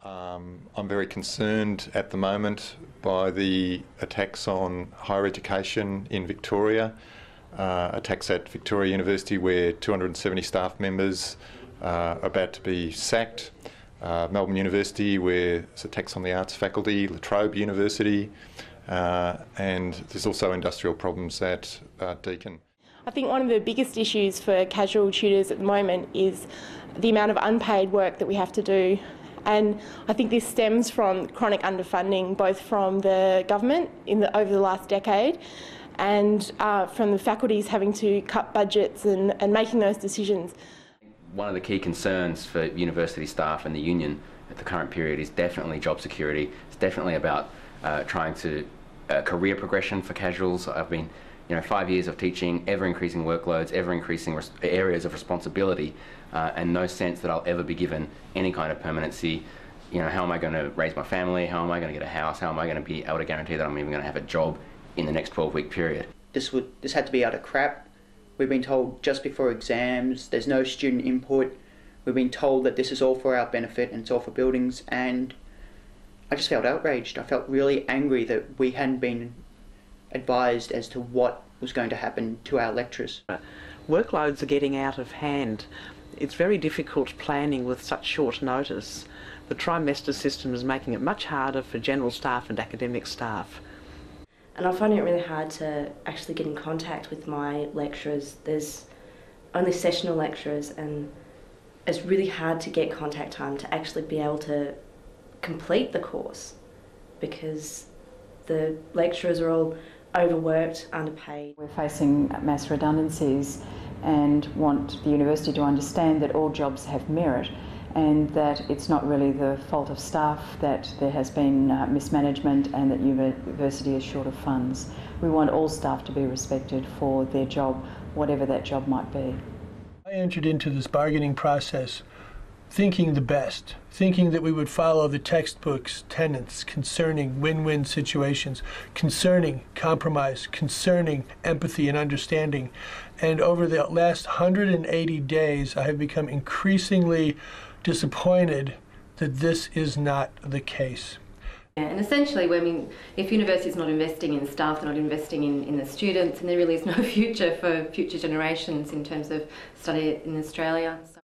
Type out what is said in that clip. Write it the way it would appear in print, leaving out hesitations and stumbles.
I'm very concerned at the moment by the attacks on higher education in Victoria, attacks at Victoria University where 270 staff members are about to be sacked, Melbourne University where there's attacks on the arts faculty, La Trobe University, and there's also industrial problems at Deakin. I think one of the biggest issues for casual tutors at the moment is the amount of unpaid work that we have to do. And I think this stems from chronic underfunding, both from the government over the last decade and from the faculties having to cut budgets and making those decisions. One of the key concerns for university staff and the union at the current period is definitely job security. It's definitely about trying to career progression for casuals. I've been 5 years of teaching, ever-increasing workloads, ever-increasing areas of responsibility, and no sense that I'll ever be given any kind of permanency. How am I going to raise my family? How am I going to get a house? How am I going to be able to guarantee that I'm even going to have a job in the next 12-week period? This had to be utter crap. We've been told just before exams, there's no student input. We've been told that this is all for our benefit and it's all for buildings, and I just felt outraged. I felt really angry that we hadn't been advised as to what was going to happen to our lecturers. Workloads are getting out of hand. It's very difficult planning with such short notice. The trimester system is making it much harder for general staff and academic staff. And I find it really hard to actually get in contact with my lecturers. There's only sessional lecturers, and it's really hard to get contact time to actually be able to complete the course because the lecturers are all overworked, underpaid. We're facing mass redundancies and want the university to understand that all jobs have merit and that it's not really the fault of staff that there has been mismanagement and that university is short of funds. We want all staff to be respected for their job, whatever that job might be. I entered into this bargaining process thinking the best, thinking that we would follow the textbook's tenets concerning win-win situations, concerning compromise, concerning empathy and understanding. And over the last 180 days, I have become increasingly disappointed that this is not the case. Yeah, and essentially, if university is not investing in staff, they're not investing in the students, and there really is no future for future generations in terms of study in Australia. So